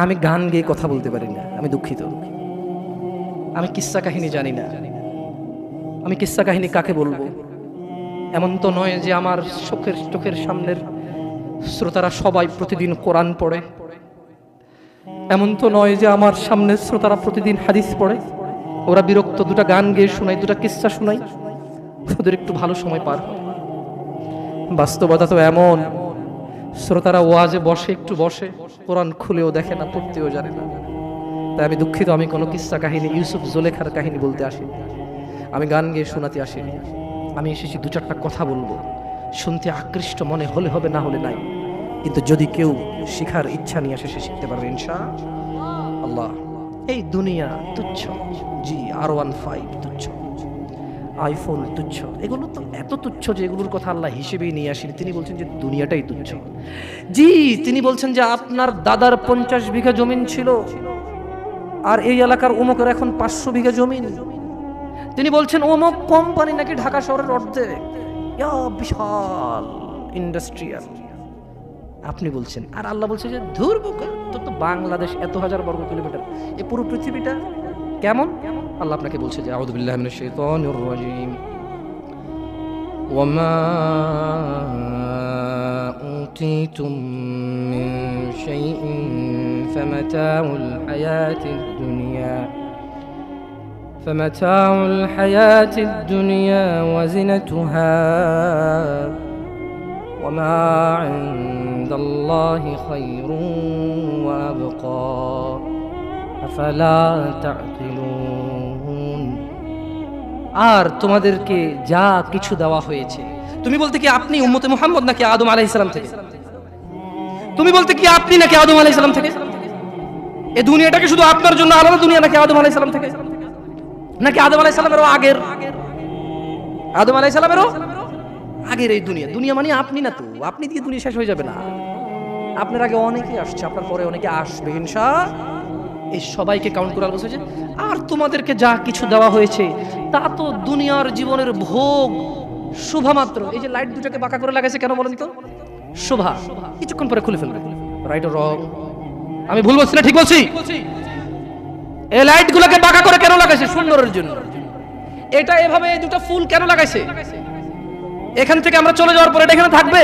আমি গান গেয়ে কথা বলতে পারি না, আমি দুঃখিত। আমি কিস্সা কাহিনী জানি না। আমি কিস্সা কাহিনী কাকে বলবো? এমন তো নয় যে আমার চোখের সামনের শ্রোতারা সবাই প্রতিদিন কোরআন পড়ে। এমন তো নয় যে আমার সামনের শ্রোতারা প্রতিদিন হাদিস পড়ে। ওরা বিরক্ত, দুটা গান গেয়ে শোনাই, দুটা কিস্সা শোনাই, ওদের একটু ভালো সময় পার হয়। বাস্তবতা তো এমন, শ্রোতারা ওয়াজে বসে, একটু বসে, কোরআন খুলেও দেখে না, পড়তেও জানে না। তাই আমি দুঃখিত, আমি কোনো কিস্সা কাহিনী, ইউসুফ জুলেখার কাহিনী বলতে আসিনি। আমি গান গেয়ে শোনাতে আসিনি। আমি এসেছি দু চারটা কথা বলবো। শুনতে আকৃষ্ট মনে হলে হবে, না হলে নাই। কিন্তু যদি কেউ শিখার ইচ্ছা নিয়ে আসে, সে শিখতে পারবে ইনশাআল্লাহ। এই দুনিয়া তুচ্ছ, জি, R15 তুচ্ছ, আইফোন তুচ্ছ, এগুলো তো এত তুচ্ছ যে এগুলোর কথা আল্লাহ হিসেবেই নিয়ে আসেনি। তিনি বলছেন যে দুনিয়াটাই তুচ্ছ। জি, তিনি বলছেন যে আপনার দাদার 50 বিঘা জমিন ছিল, আর এই এলাকার অমুকের এখন 500 বিঘা জমিন। তিনি বলছেন অমুক কোম্পানি নাকি ঢাকা শহরের অর্ধেক, বিশাল ইন্ডাস্ট্রিয়াল। আপনি বলছেন, আর আল্লাহ বলছে যে ধুর বোকা, তোর তো বাংলাদেশ এত হাজার বর্গ কিলোমিটার, এই পুরো পৃথিবীটা কেমন? আল্লাহ আপনাকে বলছে যে আউযু বিল্লাহি মিনাশ শাইতানির রাজীম, ওয়ামা উতীতুম মিন শাইইন ফামাতাউল হায়াতিদ দুনিয়া ওয়া জিনাতুহা ওয়ামা ইনদাল্লাহি খায়রুন ওয়া আবকা আফালা তা'কিলুন। আর তোমাদেরকে যা কিছু দেওয়া হয়েছে, তুমি বলতে কি আপনি উম্মতে মুহাম্মদ নাকি আদম আলাইহিস সালাম থেকে? তুমি বলতে কি আপনি নাকি আদম আলাইহিস সালাম থেকে? এই দুনিয়াটাকে শুধু আপনার জন্য আলাদা দুনিয়া নাকি আদম আলাইহিস সালাম থেকে? নাকি আদম আলাইহিস সালামেরও আগের? আদম আলাইহিস সালামেরও আগের এই দুনিয়া। দুনিয়া মানে আপনি না তো, আপনি দিয়ে দুনিয়া শেষ হয়ে যাবে না। আপনার আগে অনেকে আসছে, আপনার পরে অনেকে আসবে ইনশাআল্লাহ। এই সবাইকে কাউন্ট করে বলছে যে আর তোমাদেরকে যা কিছু দেওয়া হয়েছে তা তো দুনিয়ার জীবনের ভোগ শোভা মাত্র। এই যে লাইট দুটাকে বাঁকা করে লাগাইছে কেন বলেন তো? শোভা, কিছুক্ষণ পরে খুলে ফেলবে। Right or wrong? আমি ভুল বলছি না ঠিক বলছি? এই লাইট গুলোকে বাঁকা করে কেন লাগাইছে? সুন্দরের জন্য। এটা এভাবে দুটো ফুল কেন লাগাইছে? এখান থেকে আমরা চলে যাওয়ার পরে এটা এখানে থাকবে।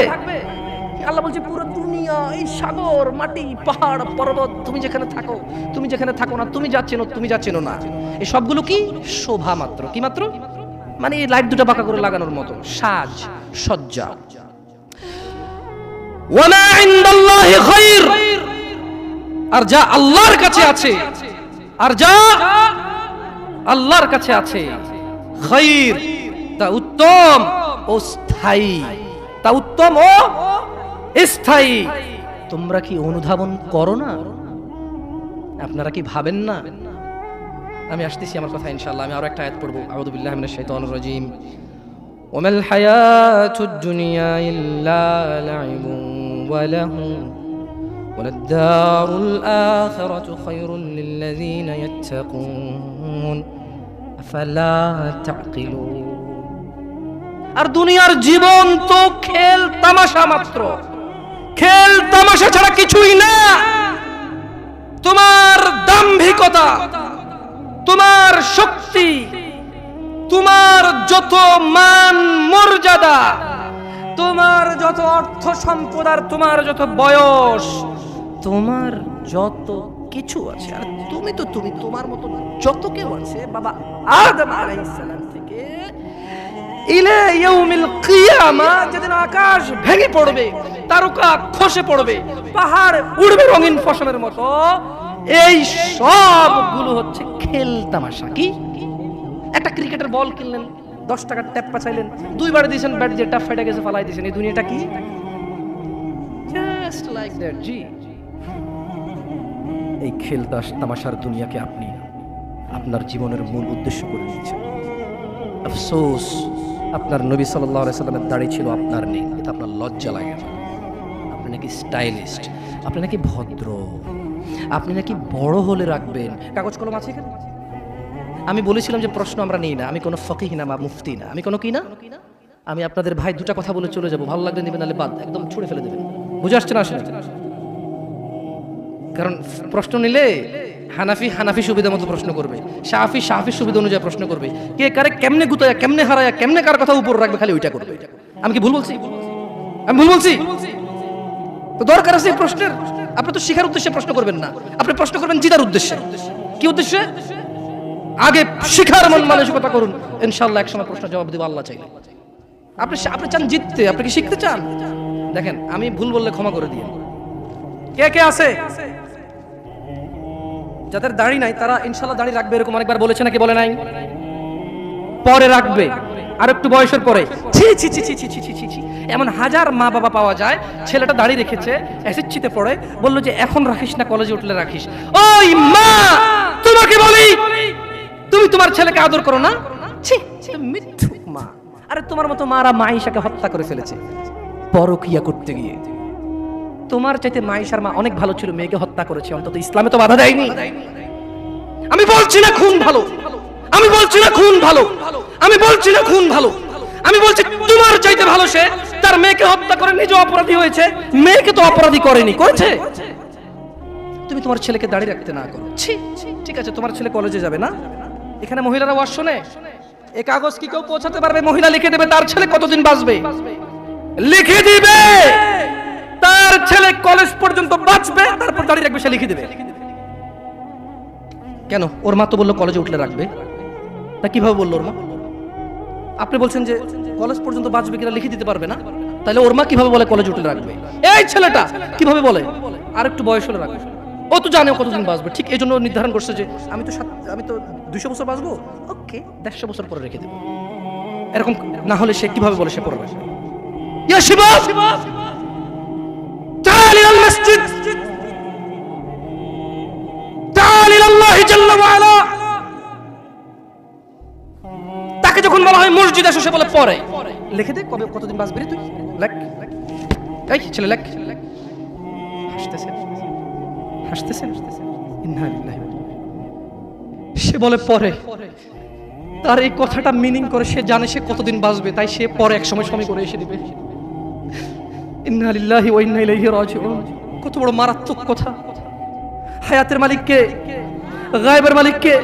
আল্লাহ বলছে পুরো দুনিয়া, এই সাগর, মাটি, পাহাড়, পর্বত, তুমি যেখানে থাকো, তুমি যেখানে থাকো না, তুমি যাচ্ছেন না, এই সবগুলো কি শোভা মাত্র। কি মাত্র? মানে এই লাইট দুটো বাঁকা করে লাগানোর মতো সাজ সজ্জা। ওয়ামা ইনদাল্লাহি খায়র, আর যা আল্লাহর কাছে আছে, আর যা আল্লাহর কাছে আছে, খায়র, তা উত্তম ও স্থায়ী, তা উত্তম ও স্থায়ী। তোমরা কি অনুধাবন করো না? আপনারা কি ভাবেন না? আমি আসতেছি আমার কথা ইনশাআল্লাহ। আমি আরো একটা আয়াত পড়বো। আউযু বিল্লাহি মিনাশ শাইতানির রাজীম। ওয়ামাল হায়াতুদ দুনিয়া ইল্লা লাইবুন ওয়া লাহুন ওয়ালাদ-দারুল আখিরাতু খায়রুল লিল্লাযীনা ইয়াত্তাকুন আফালা তা'কিলুন। আর দুনিয়ার জীবন তো খেল তামাশা মাত্র, খেল তামাশা ছাড়া কিছুই না। তোমার দাম্ভিকতা, তোমার শক্তি, তোমার যত মান মর্যাদা, তোমার যত অর্থ সম্পদ, আর তোমার যত বয়স, তোমার যত কিছু আছে, আর তুমি তো তুমি, তোমার মতো যত কেউ আছে বাবা আদম আলাইহিস সালাম থেকে ইলা ইয়াউমিল কিয়ামা, যেদিন আকাশ ভেঙে পড়বে, তারকা খসে পড়বে, পাহাড় উড়বে রঙিন ফসলের মতো, এই সবগুলো হচ্ছে খেল তামাশা। কি? একটা ক্রিকেটের বল কিনলেন, 10 টাকার ট্যাপ পাচাইলেন, 2 বার দিয়েছেন, ব্যাট দিয়ে ট্যাপ ফেটে গেছে, ফালাই দিয়েছেন। এই দুনিয়াটা কি? Just like that. জি, এই খেল তামাশার দুনিয়াকে আপনি আপনার জীবনের মূল উদ্দেশ্য করে নিয়েছেন। আফসোস, আপনার নবী সাল্লাল্লাহু আলাইহি সাল্লামের দাড়ি ছিল, আপনার নেই। এটা আপনার লজ্জা লাগে না? আপনি নাকি স্টাইলিস্ট, আপনি নাকি ভদ্র, আপনি নাকি বড় হলে রাখবেন। কাগজ কলম আছে এখানে? আমি বলেছিলাম যে প্রশ্ন আমরা নেই না। আমি কোনো ফকিহ না বা মুফতি না, আমি কোনো কি না। আমি আপনাদের ভাই দুটা কথা বলে চলে যাব, ভালো লাগলে নেবেন, নাহলে বাদ, একদম ছুঁড়ে ফেলে দেবেন। বুঝে আসছে না? আসলে কারণ প্রশ্ন নিলে হানাফি সুবিধা মতো প্রশ্ন করবে, শাফি সুবিধা অনুযায়ী প্রশ্ন করবে, কে কারে কেমনে গুতায়া, কেমনে হারায়া, কেমনে কার কথা উপর রাখবে, খালি ওইটা করবে। আমি কি ভুল বলছি? আমি ভুল বলছি? তো দরকার আছে এই প্রশ্নের। আপনি তো শিখার উদ্দেশ্যে প্রশ্ন করবেন না, আপনি প্রশ্ন করবেন জিতার উদ্দেশ্যে। কি উদ্দেশ্যে? আগে শিখার মন মানসিকতা করুন, ইনশাআল্লাহ একসময় প্রশ্নের জবাব দেব আল্লাহ চাইলে। আপনি চান জিততে, আপনি কি শিখতে চান? দেখেন, আমি ভুল বললে ক্ষমা করে দিন। কে কে আছে যাদের দাড়ি নাই, তারা ইনশাআল্লাহ দাড়ি রাখবে, এরকম অনেকবার বলেছে নাকি বলে নাই? পরে রাখবে, আর একটু বয়সের পরে। ছি ছি ছি ছি ছি ছি ছি ছি, এমন হাজার মা বাবা পাওয়া যায়, ছেলেটা দাড়ি রেখেছে, এসএসসিতে পড়ে, বললো যে এখন রাখিস না, কলেজে উঠলে রাখিস। ওই মা, তোমাকে বলি, তুমি তোমার ছেলেকে আদর করো না? ছি, মিথ্যুক মা। আরে তোমার মতো মারা মাইশাকে হত্যা করে ফেলেছে পরকিয়া করতে গিয়ে। তোমার চাইতে মাইশার মা অনেক ভালো ছিল, মেয়েকে হত্যা করেছে, অন্তত ইসলামে তো বাধা দেয়নি। আমি বলছি না খুন ভালো, আমি বলছি না খুন ভালো, আমি বলছি না খুন ভালো, আমি বলছি তোমার চাইতে ভালো সে তার মেয়েকে হত্যা করে নিজে অপরাধী হয়েছে, মেয়েকে তো অপরাধী করেনি, করেছে। তুমি তোমার ছেলেকে দাঁড়িয়ে রাখতে না করো। ছি, ঠিক আছে, তোমার ছেলে কলেজে যাবে না, এখানে মহিলারা ওয়াজ শোনে, এই কাগজ কি কেউ পৌঁছাতে পারবে? মহিলা লিখে দেবে তার ছেলে কতদিন বাঁচবে, লিখে দিবে তার ছেলে কলেজ পর্যন্ত বাঁচবে, তারপর দাঁড়িয়ে রাখবে, সে লিখে দেবে। কেন? ওর মা তো বললো কলেজে উঠলে রাখবে, তা কিভাবে বললো ওর মা? আপনি বলছেন যে কলেজ পর্যন্ত বাঁচবে কিনা লিখে দিতে পারবে না, তাহলে ওর মা কিভাবে বলে কলেজ উঠলে রাখবে? এই ছেলেটা কিভাবে বলে আর একটু বয়স হলে রাখবে? ও তো জানে কতদিন বাঁচবে, ঠিক এই জন্য নির্ধারণ করছে যে আমি তো 200 বছর বাঁচবো, ওকে 150 বছর পরে রেখে দেবো। এরকম না হলে সে কিভাবে বলে সে পড়বে? ইয়া শিবাব, تعال إلى المسجد، تعال إلى الله جل وعلا। তাকে যখন বলা হয় মসজিদ এসে, সে বলে পরে লিখে দে কবে কতদিন বাঁচবি রে তুই, লেখ। এই ছেলে লেখ। হাসতেছেন হাসতেছেন, ইন্না লিল্লাহি। সে বলে পরে, তার এই কথাটা মিনিং করে সে জানে সে কতদিন বাঁচবে, তাই সে পরে এক সময় করে এসে দিবে। ইন্না লিল্লাহি ওয়া ইন্না ইলাইহি রাজিউন। কত বড় মারাত্মক কথা! হায়াতের মালিক কে? গায়েবের মালিক কে?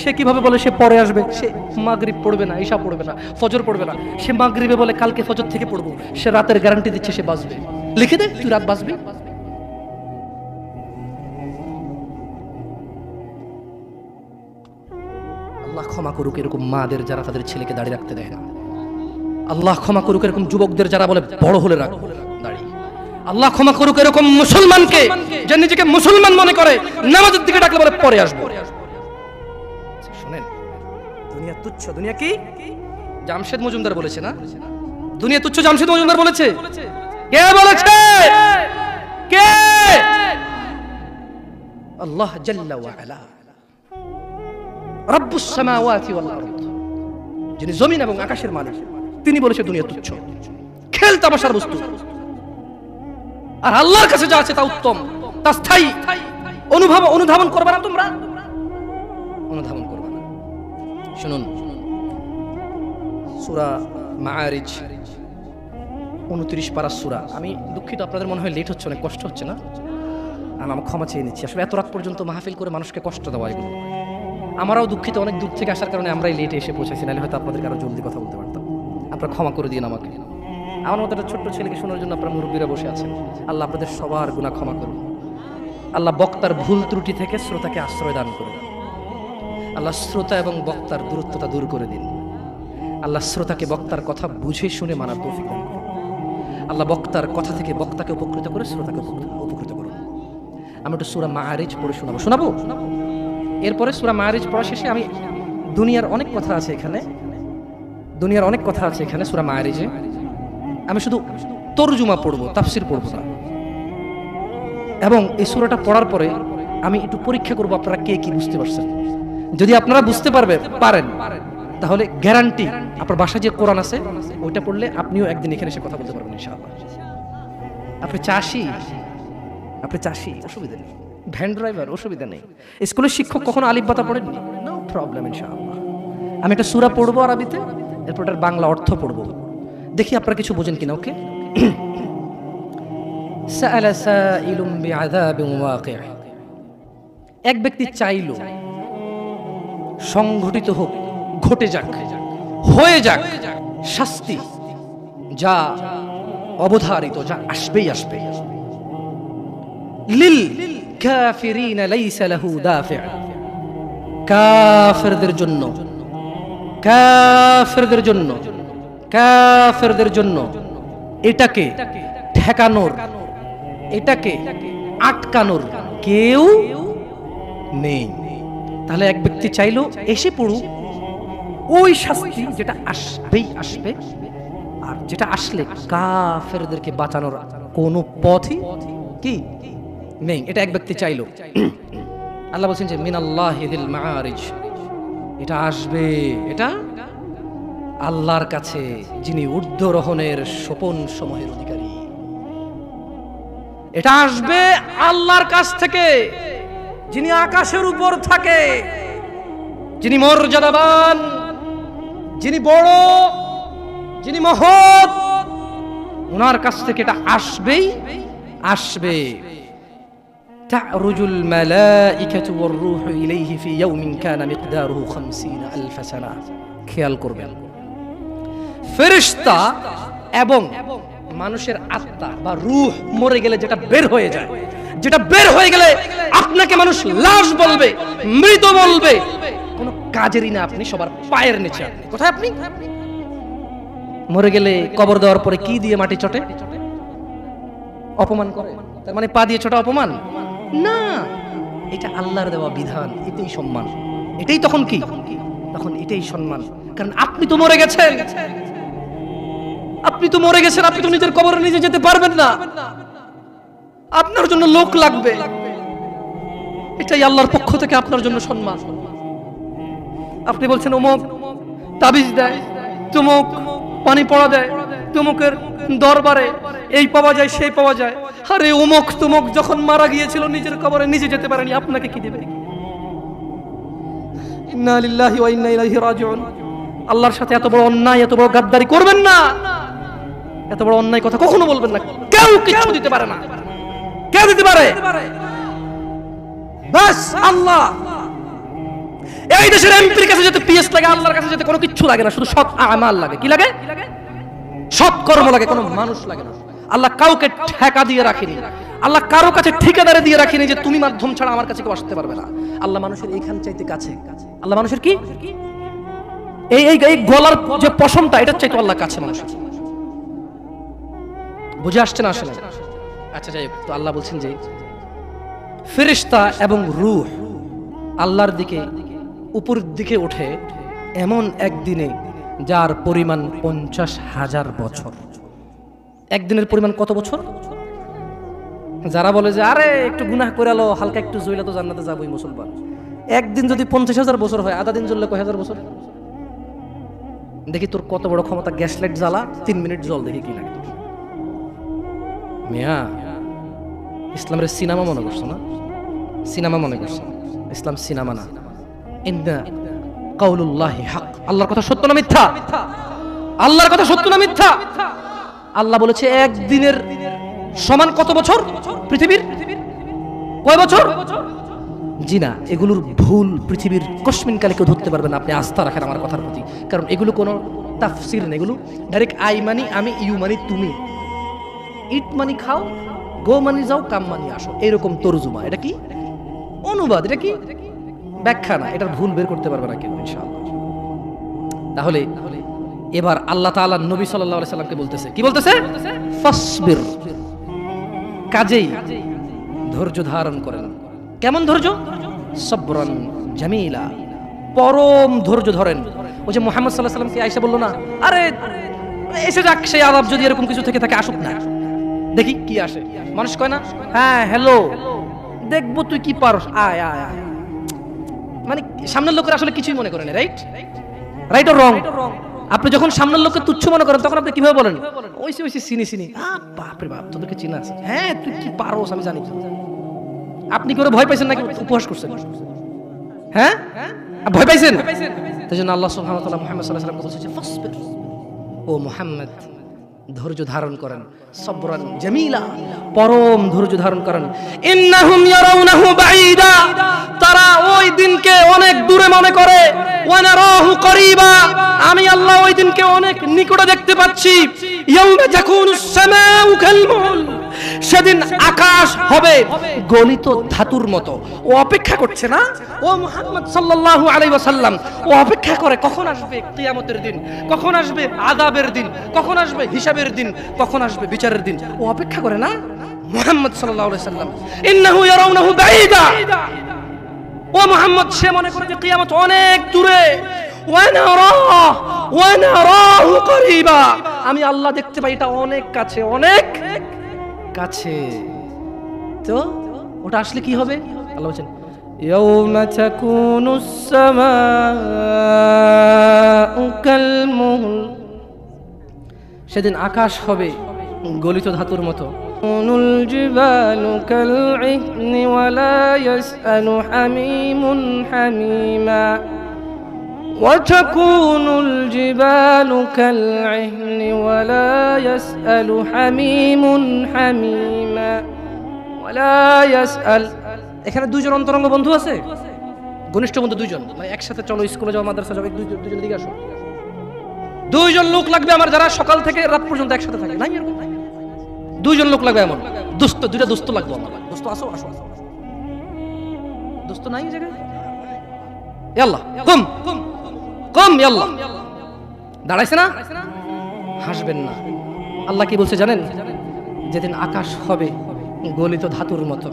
সে কিভাবে বলে সে পরে আসবে? সে মাগরিব পড়বে না, ইশা পড়বে না, ফজর পড়বে না, সে মাগরিবে বলে কালকে ফজর থেকে পড়বো, সে রাতের গ্যারান্টি দিচ্ছে সে বাঁচবে। লিখে দে তুই রাত বাঁচবি। আল্লাহ ক্ষমা করুক এরকম মাদের যারা তাদের ছেলেকে দাঁড়িয়ে রাখতে দেয় না। আল্লাহ ক্ষমা করুক এরকম যুবকদের যারা বলে বড় হলে রাখবো দাঁড়িয়ে। আল্লাহ ক্ষমা করুক এরকম মুসলমানকে যে নিজেকে মুসলমান মনে করে, নামাজের দিকে ডাকলে বলে পরে আসবো। শুনেন, দুনিয়া তুচ্ছ। দুনিয়া কি? জামশেদ মজুমদার বলেছে না, দুনিয়া তুচ্ছ। জামশেদ মজুমদার বলেছে? কে বলেছে? কে? আল্লাহ জাল্লা ওয়া আলা, রব্বুস সামাওয়াতি ওয়াল আরদ, যিনি জমিন এবং আকাশের মালিক, তিনি বলেছে দুনিয়া তুচ্ছ, খেল তামাশার বস্তু। আর আল্লাহর কাছে যা আছে তা উত্তম, তা স্থায়ী। অনুধাবন করবে না তোমরা, অনুধাবন করবে না। শুনুন, সূরা মাআরিজ 29 পারা সূরা। আমি দুঃখিত, আপনাদের মনে হয় লেট হচ্ছে, অনেক কষ্ট হচ্ছে না? আমি ক্ষমা চেয়ে নিচ্ছি। আসলে এত রাত পর্যন্ত মাহফিল করে মানুষকে কষ্ট দেওয়া এগুলো। আমরাও দুঃখিত, অনেক দূর থেকে আসার কারণে আমরাই লেটে এসে পৌঁছেছি, নাহলে হয়তো আপনাদেরকে আরো জলদি কথা বলতে পারতাম। আপনারা ক্ষমা করে দিন আমাকে। আমার মতো একটা ছোট্ট ছেলেকে শোনার জন্য আপনারা মুরব্বীরা বসে আছেন। আল্লাহ আপনাদের সবার গুনাহ ক্ষমা করুন। আল্লাহ বক্তার ভুল ত্রুটি থেকে শ্রোতাকে আশ্রয় দান করুন। আল্লাহ শ্রোতা এবং বক্তার দূরত্বতা দূর করে দিন। আল্লাহ শ্রোতাকে বক্তার কথা বুঝে শুনে মানার তৌফিক দান করুন। আল্লাহ বক্তার কথা থেকে বক্তাকে উপকৃত করে শ্রোতাকে উপকৃত করুন। আমি একটু সূরা মাআরিজ পড়ে শোনাবো। এরপরে সূরা মাআরিজ পড়া শেষে আমি দুনিয়ার অনেক কথা আছে এখানে সূরা মাআরিজে। আমি শুধু তরজুমা পড়বো, তাফসির পড়বো না। এবং এই সূরাটা পড়ার পরে আমি একটু পরীক্ষা করবো আপনারা কে কি বুঝতে পারছেন। যদি আপনারা বুঝতে পারেন তাহলে গ্যারান্টি আপনার বাসায় যে কোরআন আছে ওইটা পড়লে আপনিও একদিন এখানে এসে কথা বলতে পারবেন ইনশাআল্লাহ। আপনি চাষি অসুবিধা নেই, ভ্যান ড্রাইভার অসুবিধা নেই, স্কুলের শিক্ষক কখনো আলিফ বাতা পড়েননি, নো প্রবলেম ইনশাআল্লাহ। আমি একটা সূরা পড়বো আরবিতে, এরপর এটার বাংলা অর্থ পড়বো, দেখি আপনারা কিছু বোঝেন কিনা। ওকে? সাআলা সাইলুম বিআযাবিন ওয়াকি', এক ব্যক্তি চাইল সংঘটিত হোক, ঘটে যাক, হয়ে যাক শাস্তি, যা অবধারিত, যা আসবেই আসবে। লিল কাফিরিনা লাইসা লাহু দাফি', কাফেরদের জন্য, কাফেরদের জন্য, কাফেরদের জন্য এটাকে ঠেকানোর, এটাকে আটকানোর কেউ নেই। তাহলে এক ব্যক্তি চাইলো এসে পড়ুক ওই শাস্তি যেটা আসবেই আসবে, আর যেটা আসলে কাফেরদেরকে বাঁচানোর কোনো পথই কি নেই, এটা এক ব্যক্তি চাইলো। আল্লাহ বলছেন যে মিনাল্লাহি যিল মাআরিজ, এটা আসবে, এটা আল্লাহর কাছে যিনি ঊর্ধ্বরোহণের সোপন সমূহের অধিকারী, এটা আসবে আল্লাহর কাছ থেকে যিনি আকাশের উপর থাকে, যিনি মর্যাদাবান, যিনি বড়, যিনি মহৎ, ওনার কাছ থেকে এটা আসবেই আসবে। তা'রুজুল মালাইকাতু ওয়ার রূহু ইলাইহি ফি ইয়াউমিন কানা মিকদারুহু 50000 সানা। খেয়াল করবেন, ফেরেশতা এবং মানুষের আত্মা বা রূহ মরে গেলে যেটা বের হয়ে যায়, যেটা বের হয়ে গেলে আপনাকে মানুষ লাশ বলবে, মৃত বলবে, কোনো কাজেরই না, আপনি সবার পায়ের নিচে। আপনি কোথায়? আপনি মরে গেলে কবর দেওয়ার পরে কি দিয়ে মাটি চটে? অপমান করে, তার মানে পা দিয়ে ছোটা অপমান না, এটা আল্লাহর দেওয়া বিধান, এটাই সম্মান, এটাই তখন কি, তখন এটাই সম্মান। কারণ আপনি তো মরে গেছেন, আপনি তো মরে গেছেন, আপনি তো নিজের কবরে নিজে যেতে পারবেন না, আপনার জন্য লোক লাগবে, এটাই আল্লাহর পক্ষ থেকে আপনার জন্য সম্মান। আপনি বলছেন অমুক তাবিজ দেয়, তুমুক পানি পড়া দেয়, তুমুকের দরবারে এই পাওয়া যায় সেই পাওয়া যায়। আরে অমুক তুমুক যখন মারা গিয়েছিল নিজের কবরে নিজে যেতে পারেনি, আপনাকে কি দেবে? ইন্না লিল্লাহি ওয়া ইন্না ইলাইহি রাজিউন। আল্লাহর সাথে এত বড় অন্যায়, এত বড় গাদ্দারি করবেন না, এত বড় অন্যায় কথা কখনো বলবেন না। কেউ কিছু দিতে পারে না, কেউ দিতে পারে বাস আল্লাহ। এই দেশের এমপির কাছে যেতে পিএস লাগে, আল্লাহর কাছে যেতে কোনো কিছু লাগে না, শুধু সৎ আমাল লাগে। কি লাগে? সৎ কর্ম লাগে, কোনো মানুষ লাগে না। আল্লাহ কাউকে ঠেকা দিয়ে রাখেনি, আল্লাহ কারো কাছে ঠিকাদারে দিয়ে রাখেনি যে তুমি মাধ্যম ছাড়া আমার কাছে কেউ আসতে পারবে না। আল্লাহ মানুষের এইখান চাইতে কাছে, আল্লাহ মানুষের কি এই এই গলার যে পশমটা, এটার চাইতে আল্লাহ কাছে মানুষের। বুঝে আসছে না? আসলে আচ্ছা যাই হোক, তো আল্লাহ বলছেন যে ফেরেশতা এবং রূহ আল্লাহর দিকে উপরের দিকে ওঠে এমন একদিনে যার পরিমাণ 50,000 বছর। একদিনের পরিমাণ কত বছর? যারা বলে যে আরে একটু গুনাহ করে আলো, হালকা একটু জ্বলে তো জান্নাতে যাবোই মুসলমান, একদিন যদি 50,000 বছর হয়, আধা দিন জ্বললে কয় হাজার বছর? দেখি তোর কত বড় ক্ষমতা, গ্যাস লাইট জ্বালা, 3 মিনিট জল, দেখি কি লাগে তোর। মিয়া ইসলামের সিনেমা মনে করছো না? সিনেমা মনে করছো? ইসলাম সিনেমা না। ইন্না কাউলুল্লাহি হক, আল্লাহর কথা সত্য না মিথ্যা? আল্লাহর কথা সত্য না মিথ্যা? আল্লাহ বলেছে একদিনের সমান কত বছর? পৃথিবীর কয় বছর? জি না, এগুলোর ভুল পৃথিবীর কসমিন কালে কেউ ধরতে পারবে না। আপনি আস্থা রাখেন আমার কথার প্রতি, কারণ এগুলো কোনো তাফসির না, এগুলো ডাইরেক্ট আই মানি আমি, ইউ মানি তুমি, ইট মানি খাও, গো মানি যাও, কাম মানি আসো, এরকম তরজুমা। এটা কি অনুবাদ, এটা কি ব্যাখ্যা না, এটার ভুল বের করতে পারবে না কেউ ইনশাআল্লাহ। তাহলে এবার আল্লাহ তাআলা নবী সাল্লাল্লাহু আলাইহি সাল্লামকে বলতেছে, কি বলতেছে? ফাসবির, কাজেই ধৈর্য ধারণ করেন। কেমন ধৈর্য? সবরান জামিলা, পরম ধৈর্য ধরেন। ওই যে মুহাম্মদ সাল্লাল্লাহু আলাইহি সাল্লামকে আয়েশা বলল না, আরে এসে যাক সেই আযাব, যদি এরকম কিছু থেকে থাকে আসুক না, দেখি কি আসে। মানুষ কয় না, হ্যাঁ হ্যালো দেখবো তুই কি পারস, আয় আয় আয়, মানে সামনের লোকের আসলে কিছুই মনে করেন। রাইট? Right or wrong? আপনি যখন সামনের লোককে তুচ্ছ মনে করেন তখন আপনি কিভাবে বলেন? ওইসে ওইসে চিনি চিনি, বাপরে বাপ তোদেরকে চিনা আছে, হ্যাঁ তুই কি পারোস আমি জানি। আপনি কি ওরা ভয় পাইছেন নাকি উপহাস করছেন? হ্যাঁ ভয় পাইছেন? তাই জন্য আল্লাহ সুবহানাহু ওয়া তাআলা মুহাম্মদ সাল্লাল্লাহু আলাইহি ওয়াসাল্লামকে বলেছে ফাসবির, ও মুহাম্মদ ধৈর্য ধারণ করেন, সবরান জামিলা, পরম ধৈর্য ধারণ করেন। ইন্নাহুম ইয়ারাউনাহু বাঈদা, তারা ওই দিনকে অনেক দূরে মনে করে, ওয়া নারাহু করিবা, আমি আল্লাহ ওই দিনকে অনেক নিকটে দেখতে পাচ্ছি। ইয়াউমা তাকুনুস সামাউ কালমুল, সেদিন আকাশ হবে গলিত ধাতুর মতো। ও অপেক্ষা করছে না, ও মুহাম্মদ সাল্লাল্লাহু আলাইহি ওয়াসাল্লাম, ও অপেক্ষা করে কখন আসবে কিয়ামতের দিন, কখন আসবে আযাবের দিন, কখন আসবে হিসাবের দিন, কখন আসবে বিচারের দিন। ও অপেক্ষা করে না মুহাম্মদ সাল্লাল্লাহু আলাইহি ওয়াসাল্লাম। ইন্নাহু ইয়ারাউনাহু বাঈদা, ও মুহাম্মদ সে মনে করে যে কিয়ামত অনেক দূরে। ওয়া নারাহু করিবা, আমি আল্লাহ দেখতে পাই এটা অনেক কাছে, অনেক কাছে। তো ওটা আসলে কি হবে? আল্লাহ বলেন ইয়াউমা তাকুনুস সামাউ কালমুল, সেদিন আকাশ হবে গলিত ধাতুর মতো। নুল জিবালু কালইহনি ওয়ালা ইয়াসআলু হামিমুন হামিমা, وتكون الجبال كالعهن ولا يسأل حميم حميما ولا يسأل। এখানে দুইজন অন্তরঙ্গ বন্ধু আছে, ঘনিষ্ঠ বন্ধু দুইজন, মানে একসাথে চলো স্কুলে যাও, মাদ্রাসা যাও, দুইজন দিকে আসো। দুইজন লোক লাগবে আমার, যারা সকাল থেকে রাত পর্যন্ত একসাথে থাকে। নাই এরকম, দুইজন লোক লাগবে এমন দোস্ত, দুইটা দোস্ত লাগবে আমার। দোস্ত আসো, আসো, দোস্ত নাই জায়গায়? ইয়াল্লাহ কুম কম, আল্লাহ দাঁড়াইছে না, হাসবেন না। আল্লাহ কি বলছে জানেন? যেদিন আকাশ হবে গলিত ধাতুর মতো,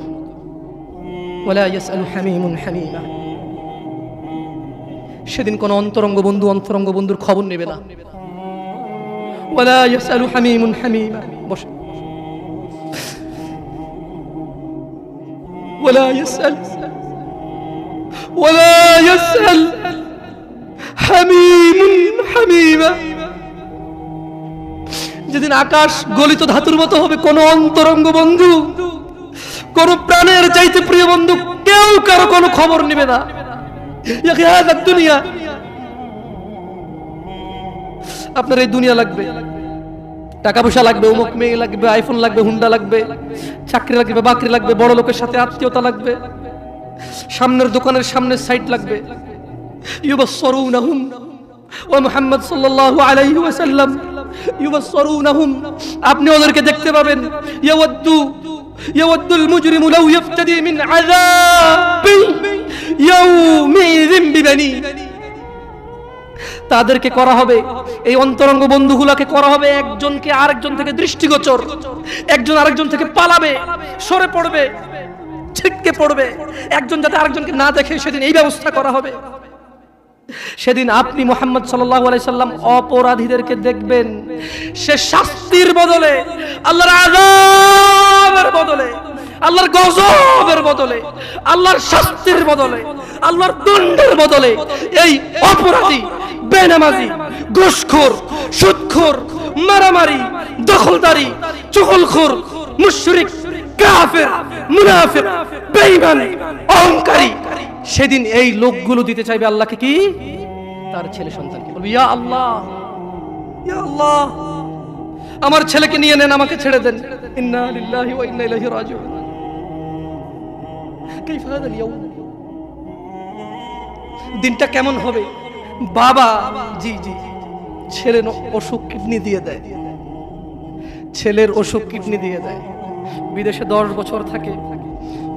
ওয়ালা ইয়াসআলু হামিমুন হামিমা, সেদিন কোন অন্তরঙ্গ বন্ধু অন্তরঙ্গ বন্ধুর খবর নেবে না। ওয়ালা ইয়াসআলু হামিমুন হামিমা, বসে। ওয়ালা ইয়াসআল হামিমুন হামিমা, যেদিন আকাশ গলিত ধাতুর মতো হবে, কোন অন্তরঙ্গ বন্ধু, কোন প্রাণের চাইতে প্রিয় বন্ধু কেউ কারো কোনো খবর নেবে না। দুনিয়া, আপনার এই দুনিয়া লাগবে, টাকা পয়সা লাগবে, অমুক মেয়ে লাগবে, আইফোন লাগবে, হুন্ডা লাগবে, চাকরি লাগবে, বাকরি লাগবে, বড় লোকের সাথে আত্মীয়তা লাগবে, সামনের দোকানের সামনের সাইড লাগবে। ইউবাসসিরুনাহুম, ওয়া মুহাম্মদ সাল্লাল্লাহু আলাইহি ওয়াসাল্লাম ইউবাসসিরুনাহুম, আপনি ওদেরকে দেখতে পাবেন। ইয়াওয়াদ্দুল মুজরিমু লাউ ইফতাদি মিন আযাবি ইয়াউমিযিন বিবানি, তাদেরকে করা হবে, এই অন্তরঙ্গ বন্ধুগুলোকে করা হবে একজনকে আরেকজন থেকে দৃষ্টিগোচর, একজন আরেকজন থেকে পালাবে, সরে পড়বে, ছিটকে পড়বে, একজন যাতে আরেকজনকে না দেখে, সেদিন এই ব্যবস্থা করা হবে। সেদিন আপনি মুহাম্মদ সাল্লাল্লাহু আলাইহি সাল্লাম অপরাধীদেরকে দেখবেন, সে শাস্তির বদলে, আল্লাহর আযাবের বদলে, আল্লাহর গজবের বদলে, আল্লাহর শাস্তির বদলে, আল্লাহর দণ্ডের বদলে এই অপরাধী, বেনামাজি, ঘুষখোর, সুদখোর, মারামারি, দখলদারি, চুগলখোর, মুশরিক, কাফের, মুনাফিক, বেঈমান, অহংকারী, সেদিন এই লোকগুলো দিতে চাইবে আল্লাহকে কি? তার ছেলে সন্তানকে। বলবে ইয়া আল্লাহ, ইয়া আল্লাহ, আমার ছেলেকে নিয়ে নেন, আমাকে ছেড়ে দেন। ইন্না লিল্লাহি ওয়া ইন্না ইলাইহি রাজিউন। কাইফা হাদাল ইয়াউম, দিনটা কেমন হবে? বাবা, জি জি, ছেলের অসুখ কিডনি দিয়ে দেয়, ছেলের অসুখ কিডনি দিয়ে দেয়, বিদেশে 10 বছর থাকে।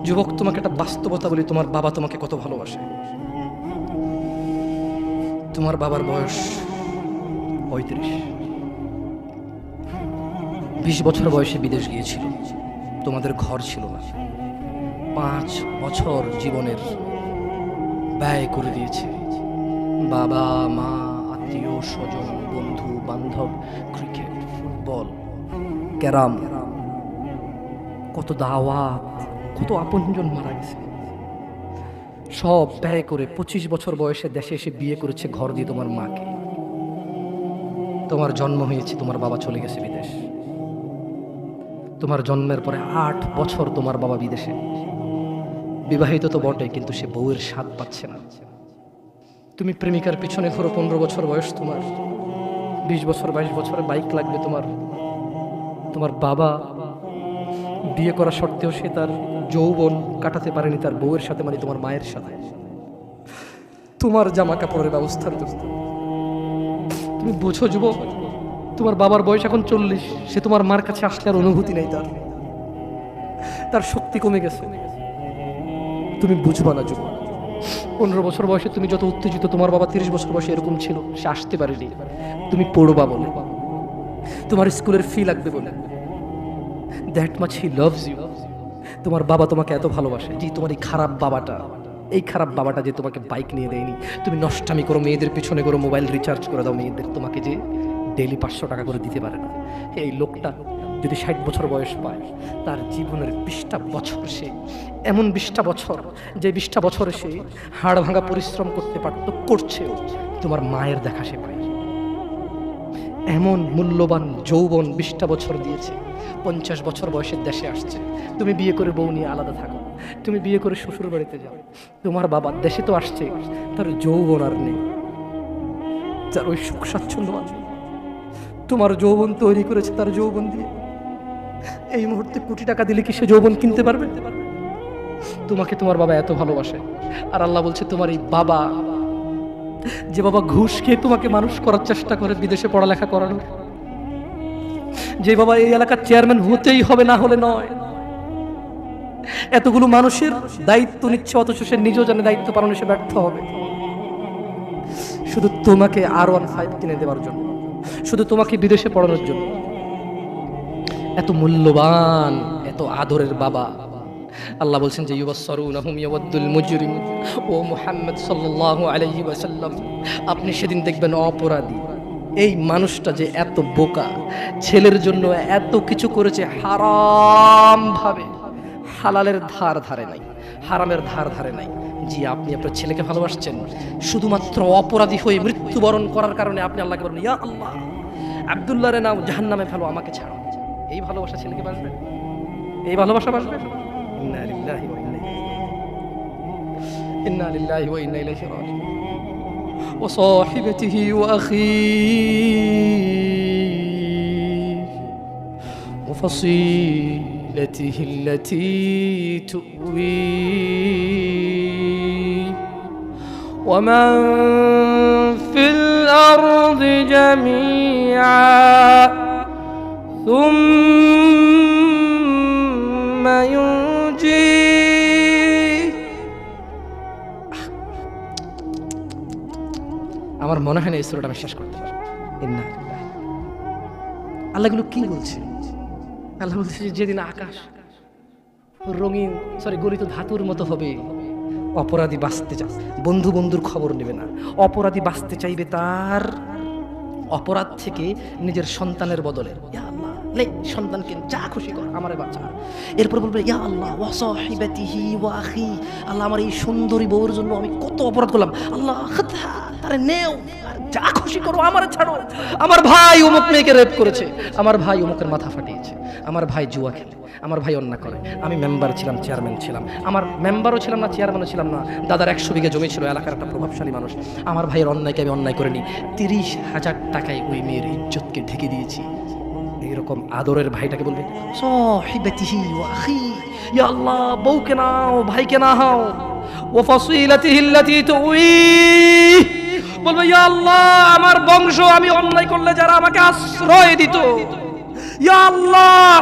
যুবক, তোমাকে একটা বাস্তবতা বলি, তোমার বাবা তোমাকে কত ভালোবাসে। তোমার বাবার বয়স 35, 20 বছর বয়সে বিদেশ গিয়েছিল, তোমাদের ঘর ছিল না, 5 বছর জীবনের ব্যয় করে দিয়েছে। বাবা মা, আত্মীয় স্বজন, বন্ধু বান্ধব, ক্রিকেট, ফুটবল, ক্যারাম, কত দাওয়াত, কত আপনজন মারা গেছে, সব ব্যয় করে 25 বছর বয়সে দেশে এসে বিয়ে করেছে, ঘর দিয়ে তোমার মাকে। তোমার জন্ম হয়েছে, তোমার বাবা চলে গেছে বিদেশ। তোমার জন্মের পরে 8 বছর তোমার বাবা বিদেশে, বিবাহিত তো বটে, কিন্তু সে বউয়ের স্বাদ পাচ্ছে না। তুমি প্রেমিকার পিছনে ঘোরো, 15 বছর বয়স তোমার, 20 বছর 22 বছরে বাইক লাগবে তোমার। তোমার বাবা বিয়ে করা সত্ত্বেও সে তার যৌবন কাটাতে পারেনি তার বউয়ের সাথে, মানে তোমার মায়ের সাথে। তোমার জামা কাপড়ের ব্যবস্থার জন্য তুমি বোঝো যুবক, তোমার বাবার বয়স এখন 40, সে তোমার মার কাছে আসলে আর অনুভূতি নেই, তার শক্তি কমে গেছে। তুমি বুঝবা না যুবক। 15 বছর বয়সে তুমি যত উত্তেজিত, তোমার বাবা 30 বছর বয়সে এরকম ছিল, সে আসতে পারেনি। তুমি পড়বা বলে, তোমার স্কুলের ফি লাগবে বলে, that much he loves you. তোমার বাবা তোমাকে এত ভালোবাসে। জি, তোমার এই খারাপ বাবাটা যে তোমাকে বাইক নিয়ে দেয়নি, তুমি নষ্টামি করো, মেয়েদের পিছনে করো, মোবাইল রিচার্জ করে দাও মেয়েদের, তোমাকে যে ডেইলি 500 টাকা করে দিতে পারে না। এই লোকটা যদি 60 বছর বয়স পায়, তার জীবনের 20টা বছর সে এমন 20টা বছর, যে 20টা বছরে সে হাড় ভাঙা পরিশ্রম করতে পারত, করছেও, তোমার মায়ের দেখা সে পায়। এমন মূল্যবান যৌবন 20টা বছর দিয়েছে। 50 বছর বয়সের দেশে আসছে, তুমি বিয়ে করে বউ নিয়ে আলাদা থাকো, তুমি বিয়ে করে শ্বশুর বাড়িতে যাও। তোমার বাবা দেশে তো আসছে, তার যৌবন আর নেই, তার ওই সুখ স্বাচ্ছন্দ্য আছে। তোমার যৌবন তৈরি করেছে তার যৌবন দিয়ে। এই মুহূর্তে কোটি টাকা দিলে কি সে যৌবন কিনতে পারবে? তোমাকে তোমার বাবা এত ভালোবাসে। আর আল্লাহ বলছে, তোমার এই বাবা, যে বাবা ঘুষ খেয়ে তোমাকে মানুষ করার চেষ্টা করে বিদেশে পড়ালেখা করানোর, যে বাবা এই এলাকার চেয়ারম্যান হতেই হবে, না হলে নয়, এতগুলো মানুষের দায়িত্ব নিচ্ছে, অথচ সে নিজেও জানে দায়িত্ব পালনে সে ব্যর্থ হবে, শুধু তোমাকে R15 কিনে দেওয়ার জন্য, শুধু তোমাকে বিদেশে পড়ানোর জন্য। এত মূল্যবান, এত আদরের বাবা। আল্লাহ বলছেন যে ইউবাসসারুনাহুম ইয়াওয়াদ্দুল মুজরিম, ও মুহাম্মদ সাল্লাল্লাহু আলাইহি ওয়াসাল্লাম, আপনি সেদিন দেখবেন অপরাধী এই মানুষটা যে এত বোকা, ছেলের জন্য এত কিছু করেছে হারাম ভাবে, হালালের ধার ধারে নাই, হারামের ধার ধারে নাই। জি, আপনি আপনার ছেলেকে ভালোবাসছেন, শুধুমাত্র অপরাধী হয়ে মৃত্যুবরণ করার কারণে আপনি আল্লাহকে বলেন, ইয়া আল্লাহ, আব্দুল্লাহরে নাও জাহান্নামে ফেলো, আমাকে ছাড়ো। এই ভালোবাসা ছেলেকে বাসবে? এই ভালোবাসা বাসবে? ইন্না লিল্লাহি ওয়া ইন্না ইলাইহি রাজিউন। ওয়া সাহিবাতিহি ওয়া আখিহি ওয়া ফাসিলাতিহি আল্লাতী তুওয়ি ওয়া মান ফিল আরদি জামিআ ثم ينجي। আমার মনে হয় না এই সূরাটা আমি শেষ করতে পারবো। আল্লাহগুলো কি বলছে? আল্লাহ বলছে যেদিন আকাশ রঙিন গলিত ধাতুর মতো হবে, অপরাধী বাঁচতে চায়, বন্ধু বন্ধুর খবর নেবে না, অপরাধী বাঁচতে চাইবে তার অপরাধ থেকে নিজের সন্তানের বদলে, ইয়া আল্লাহ লে সন্তানকে যা খুশি কর, আমারে বাঁচা। এরপর বলবে, ইয়া আল্লাহ ওয়া সাহিবাতিহি ওয়া আখি, আল্লাহ আমার এই সুন্দরী বউর জন্য আমি কত অপরাধ করলাম, আল্লাহ তারে নেও, যা খুশি করো, আমারে ছাড়ো। আমার ভাই অমুক মেয়েকে রেপ করেছে, আমার ভাই অমুকের মাথা ফাটিয়েছে, আমার ভাই জুয়া খেলে, আমার ভাই অন্যায় করে, আমি মেম্বার ছিলাম, চেয়ারম্যান ছিলাম, আমার মেম্বারও ছিলাম না, চেয়ারম্যানও ছিলাম না, দাদার 100 বিঘা জমি ছিল, এলাকার একটা প্রভাবশালী মানুষ, আমার ভাইয়ের অন্যায়কে আমি অন্যায় করিনি, 30,000 টাকায় ওই মেয়ের ইজ্জতকে ঢেকে দিয়েছি। এইরকম আদরের ভাইটাকে বলবে, সাহিবাতিহি ওয়া আখি, ইয়া আল্লাহ বউকে নাও, ভাইকে নাও, ওয়া ফাসিলাতিহি আল্লাতী তুওয়ি, বলবে ইয়া আল্লাহ আমার বংশ, আমি অন্যায় করলে যারা আমাকে আশ্রয় দিত, ইয়া আল্লাহ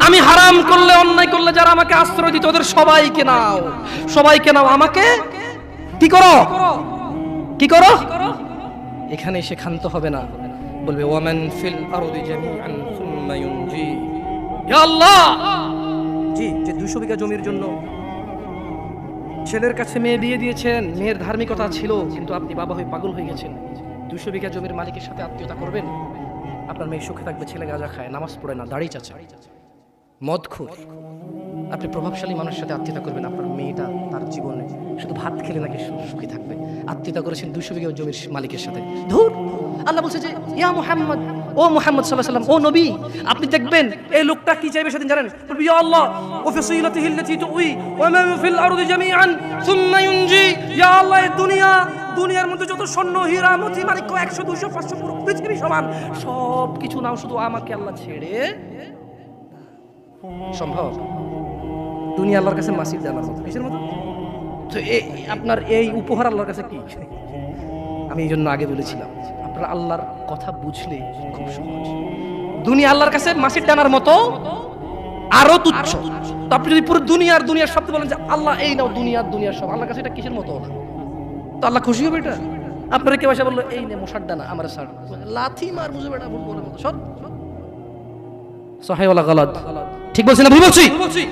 আমি হারাম করলে, অন্যায় করলে যারা আমাকে আশ্রয় দিত, ওদের সবাইকে নাও, সবাইকে নাও, আমাকে কি করো, কি করো। এখানে সে ক্ষান্ত হবে না, বলবে ওয়ামান ফিল আরদি জামিআন সুম্মা ইউনজি, ইয়া আল্লাহ জি, যে 200 বিঘা জমির জন্য ছেলের কাছে মেয়ে দিয়ে দিয়েছেন, মেয়ের ধার্মিকতা ছিল, কিন্তু আপনি বাবা হয়ে পাগল হয়ে গেছেন, 200 বিঘা জমির মালিকের সাথে আত্মীয়তা করবেন, আপনার মেয়ে সুখে থাকবে, ছেলে গাঁজা খায়, নামাজ পড়ে না, দাড়ি চাচা, মদখোর, আপনি প্রভাবশালী মানুষের সাথে আত্মীয়তা করবেন, আপনার মেয়েটা তার জীবনে শুধু ভাত খেলে নাকি সুখী থাকবে, আত্মীয়তা করেছেন 200 বিঘা জমির মালিকের সাথে। ধুর, আল্লাহ বলছে যে ইয়া মুহাম্মদ, ও মুহাম্মদ সাল্লাল্লাহু আলাইহি ওয়াসাল্লাম, ও নবী, আপনি দেখবেন এই লোকটা কি চাইবে সেদিন জানেন? বলবে ইয়া আল্লাহ ওয়া ফাসিলাতিহি আল্লাতী তুওয়ি ওয়া মান ফিল আরদি জামিআন সুম্মা ইউনজি, ইয়া আল্লাহ এই দুনিয়া দুনিয়ার মধ্যে যত স্বর্ণ হীরা মতি মানিক্য 100 200 500 পুরো পৃথিবী সমান, সব কিছু নাও, শুধু আমাকে আল্লাহ ছেড়ে। সম্ভব? দুনিয়া আল্লাহর কাছে মাসির জানার মতো, কিসের মতো? তো আপনার এই উপহার আল্লাহর কাছে কি? আমি এই জন্য আগে বলেছিলাম, আপনারা আল্লাহর কথা বুঝলে খুব সহজ। দুনিয়া আল্লাহর কাছে মাসির ডানার মতো, আরো তুচ্ছ। তো আপনি যদি পুরো দুনিয়ার শব্দ বলেন যে আল্লাহ এই নাও দুনিয়ার সব, আল্লাহর কাছে এটা কিসের মতো হলো? তো আল্লাহ খুশি হবে এটা? আপনারা কেউ এসে বললো এই নে মশার ডানা আমার সার, লাথি মার বুঝে বেটা বলে মতো সব সহায় ওয়ালা গালাত। ঠিক বলছি না ভুল বলছি?